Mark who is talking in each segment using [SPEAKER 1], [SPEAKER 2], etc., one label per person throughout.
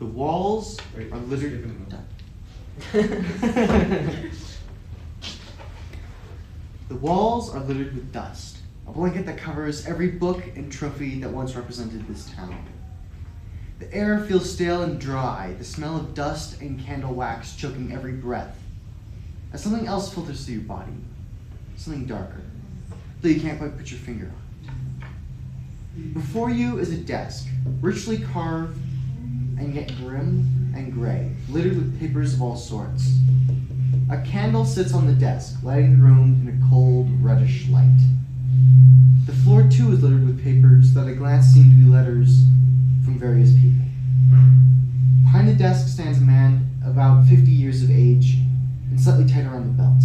[SPEAKER 1] The walls are littered The walls are littered with dust, a blanket that covers every book and trophy that once represented this town. The air feels stale and dry, the smell of dust and candle wax choking every breath, as something else filters through your body, something darker, though you can't quite put your finger on it. Before you is a desk, richly carved and yet grim and gray, littered with papers of all sorts. A candle sits on the desk, lighting the room in a cold, reddish light. The floor too is littered with papers that at a glance seem to be letters from various people. Behind the desk stands a man about 50 years of age and slightly tight around the belt.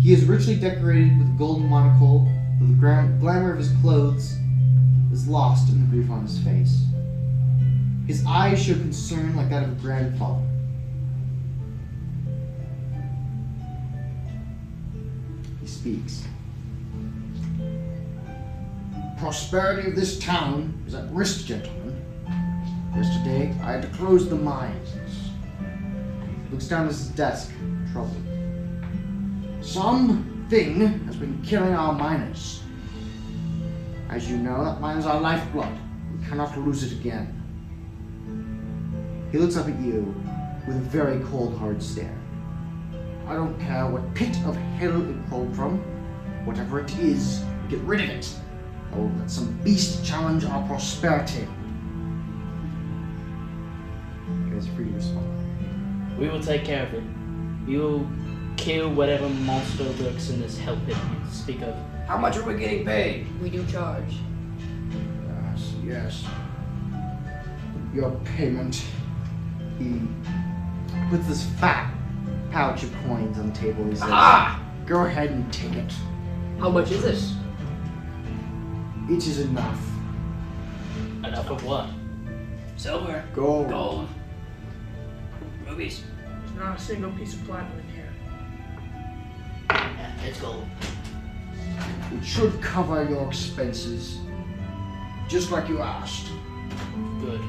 [SPEAKER 1] He is richly decorated with a golden monocle, though the glamour of his clothes is lost in the grief on his face. His eyes show concern like that of a grandfather. He speaks.
[SPEAKER 2] Prosperity of this town is at risk, gentlemen. Yesterday, I had to close the mines.
[SPEAKER 1] He looks down at his desk, troubled.
[SPEAKER 2] Something has been killing our miners. As you know, that mine is our lifeblood. We cannot lose it again.
[SPEAKER 1] He looks up at you with a very cold, hard stare.
[SPEAKER 2] I don't care what pit of hell it crawled from. Whatever it is, get rid of it. Or let some beast challenge our prosperity.
[SPEAKER 1] You guys are free to respond.
[SPEAKER 3] We will take care of it. We will kill whatever monster lurks in this hell pit you speak of.
[SPEAKER 4] How much are we getting paid?
[SPEAKER 5] We do charge.
[SPEAKER 2] Yes. Your payment.
[SPEAKER 1] He puts this fat pouch of coins on the table. He says,
[SPEAKER 2] Go ahead and take it.
[SPEAKER 5] How much is it?
[SPEAKER 2] It is enough.
[SPEAKER 3] Enough of what?
[SPEAKER 4] Silver.
[SPEAKER 2] Gold.
[SPEAKER 4] Gold. Rubies.
[SPEAKER 6] There's not a single piece of platinum in here.
[SPEAKER 4] Yeah, it's gold.
[SPEAKER 2] It should cover your expenses. Just like you asked.
[SPEAKER 3] Good.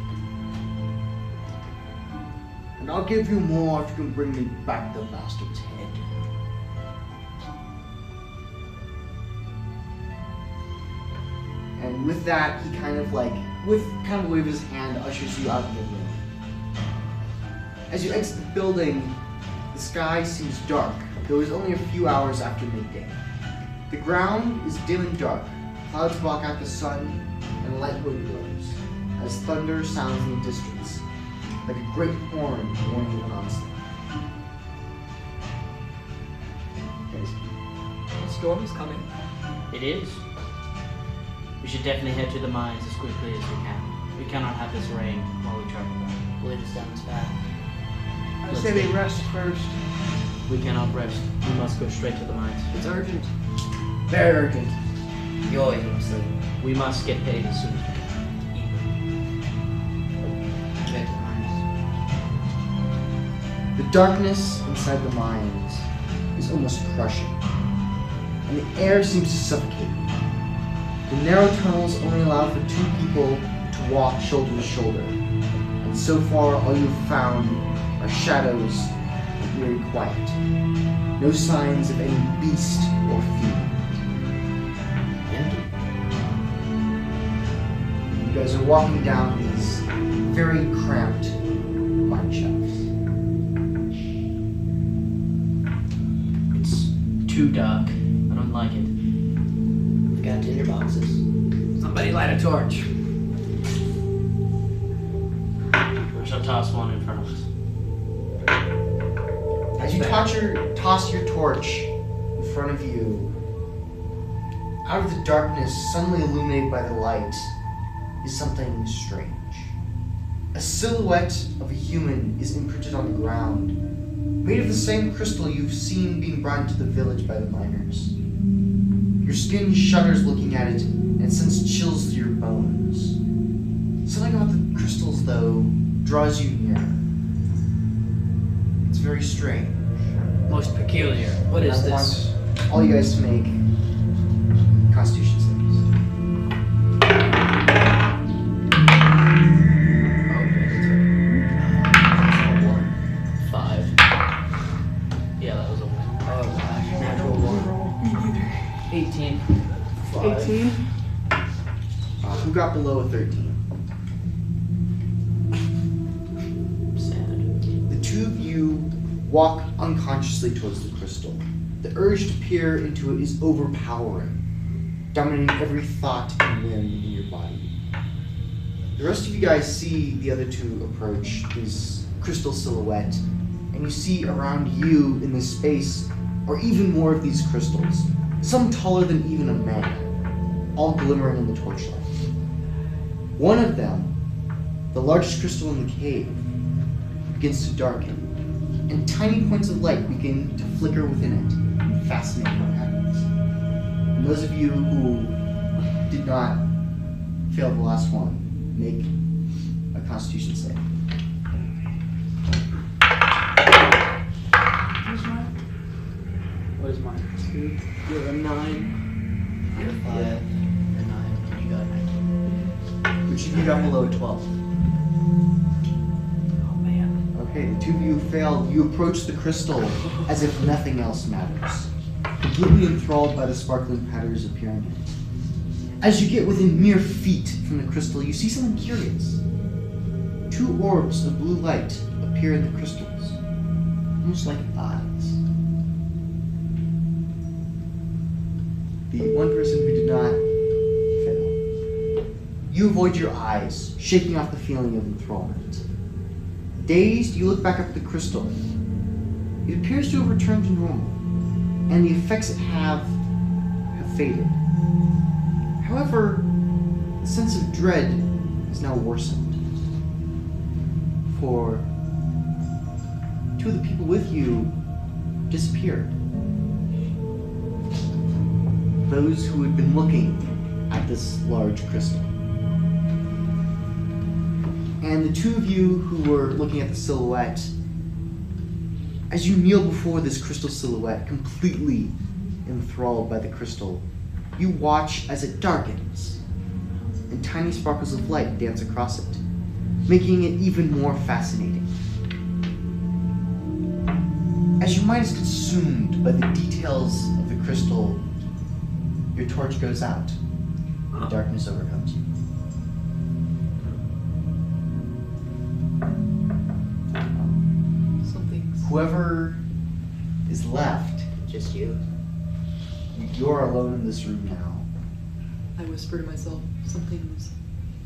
[SPEAKER 2] And I'll give you more if you can bring me back the bastard's head.
[SPEAKER 1] and with that, he kind of a wave of his hand, ushers you out of the room. As you exit the building, the sky seems dark, though it is only a few hours after midday. The ground is dim and dark. Clouds block out the sun, and a light wind blows, as thunder sounds in the distance, like a great horn warning of an onslaught.
[SPEAKER 5] The storm is coming.
[SPEAKER 3] It is. We should definitely head to the mines as quickly as we can. We cannot have this rain while we travel back.
[SPEAKER 4] Lead us down this path.
[SPEAKER 6] I say we rest first.
[SPEAKER 3] We cannot rest. We must go straight to the mines.
[SPEAKER 4] It's urgent.
[SPEAKER 2] Very urgent.
[SPEAKER 4] You always want to sleep.
[SPEAKER 3] We must get paid as soon as we can.
[SPEAKER 4] Get to the mines.
[SPEAKER 1] The darkness inside the mines is almost crushing, and the air seems to suffocate you. The narrow tunnels only allow for 2 people to walk shoulder to shoulder, and so far all you've found are shadows and eerie quiet. No signs of any beast or fiend. You guys are walking down these very cramped mine shafts.
[SPEAKER 3] It's too dark. I don't like it.
[SPEAKER 4] We've got tinder boxes. Somebody light a torch.
[SPEAKER 3] I shall toss one in front of us.
[SPEAKER 1] As you toss your torch in front of you, out of the darkness, suddenly illuminated by the light, is something strange. A silhouette of a human is imprinted on the ground, made of the same crystal you've seen being brought into the village by the miners. Your skin shudders looking at it, and it sends chills through your bones. Something about the crystals, though, draws you nearer. It's very strange.
[SPEAKER 4] Most peculiar. What is
[SPEAKER 1] I
[SPEAKER 4] this?
[SPEAKER 1] want all you guys to make Constitution saves.
[SPEAKER 4] Okay, that's right.
[SPEAKER 3] 13.
[SPEAKER 6] 18.
[SPEAKER 1] Who got below a 13?
[SPEAKER 3] Sad.
[SPEAKER 1] The two of you walk unconsciously towards the crystal. The urge to peer into it is overpowering, dominating every thought and whim in your body. The rest of you guys see the other two approach this crystal silhouette, and you see around you in this space are even more of these crystals, some taller than even a man, all glimmering in the torchlight. One of them, the largest crystal in the cave, begins to darken, and tiny points of light begin to flicker within it, fascinating what happens. And those of you who did not fail the last one, make a Constitution save.
[SPEAKER 5] What is mine? 2. You're a 9.
[SPEAKER 4] You're 5. You're 9. And you got 19.
[SPEAKER 1] Which of you got below a 12?
[SPEAKER 4] Oh man.
[SPEAKER 1] Okay, the two of you failed. You approach the crystal as if nothing else matters, completely enthralled by the sparkling patterns appearing in it. As you get within mere feet from the crystal, you see something curious. 2 orbs of blue light appear in the crystals, almost like eyes. The one person who did not fail. You avoid your eyes, shaking off the feeling of enthrallment. Dazed, you look back up at the crystal. It appears to have returned to normal, and the effects it have faded. However, the sense of dread has now worsened. For 2 of the people with you disappeared. Those who had been looking at this large crystal. And the 2 of you who were looking at the silhouette, as you kneel before this crystal silhouette, completely enthralled by the crystal, you watch as it darkens, and tiny sparkles of light dance across it, making it even more fascinating. As your mind is consumed by the details of the crystal, your torch goes out, and darkness overcomes you.
[SPEAKER 5] Something's.
[SPEAKER 1] Whoever is left,
[SPEAKER 4] Just you.
[SPEAKER 1] you're alone in this room now.
[SPEAKER 5] I whisper to myself, something's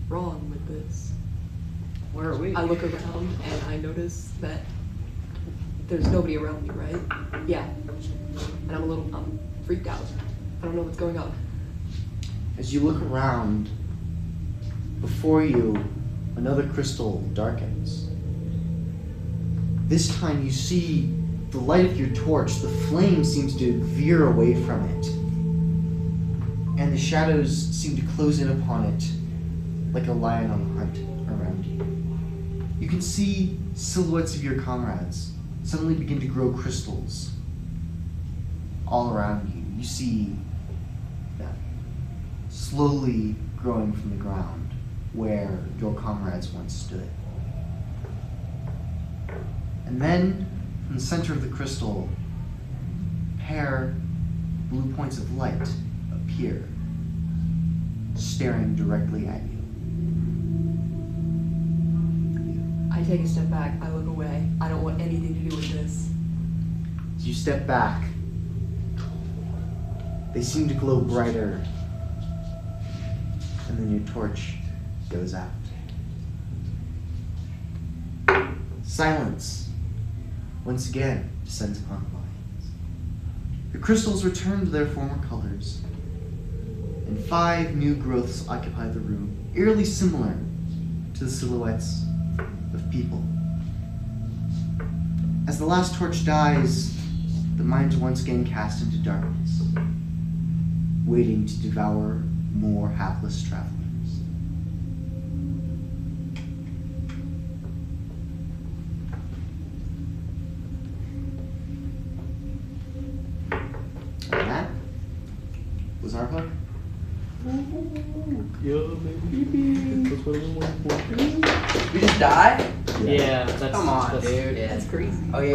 [SPEAKER 5] wrong with this.
[SPEAKER 3] Where are we?
[SPEAKER 5] I look around and I notice that there's nobody around me, right? Yeah. And I'm freaked out. I don't know what's going on.
[SPEAKER 1] As you look around, before you, another crystal darkens. This time you see the light of your torch, the flame seems to veer away from it. And the shadows seem to close in upon it like a lion on the hunt around you. You can see silhouettes of your comrades suddenly begin to grow crystals all around you. You see them slowly growing from the ground where your comrades once stood. And then, from the center of the crystal, a pair of blue points of light appear, staring directly at you.
[SPEAKER 5] I take a step back, I look away. I don't want anything to do with this.
[SPEAKER 1] As you step back, they seem to glow brighter, and then your torch goes out. Silence once again descends upon the minds. The crystals return to their former colors, and 5 new growths occupy the room, eerily similar to the silhouettes of people. As the last torch dies, the minds are once again cast into darkness, waiting to devour more hapless travelers. And that was our hook.
[SPEAKER 4] We just die?
[SPEAKER 3] Yeah, that's
[SPEAKER 4] Come on,
[SPEAKER 3] that's-
[SPEAKER 4] dude.
[SPEAKER 5] That's crazy.
[SPEAKER 4] Oh yeah.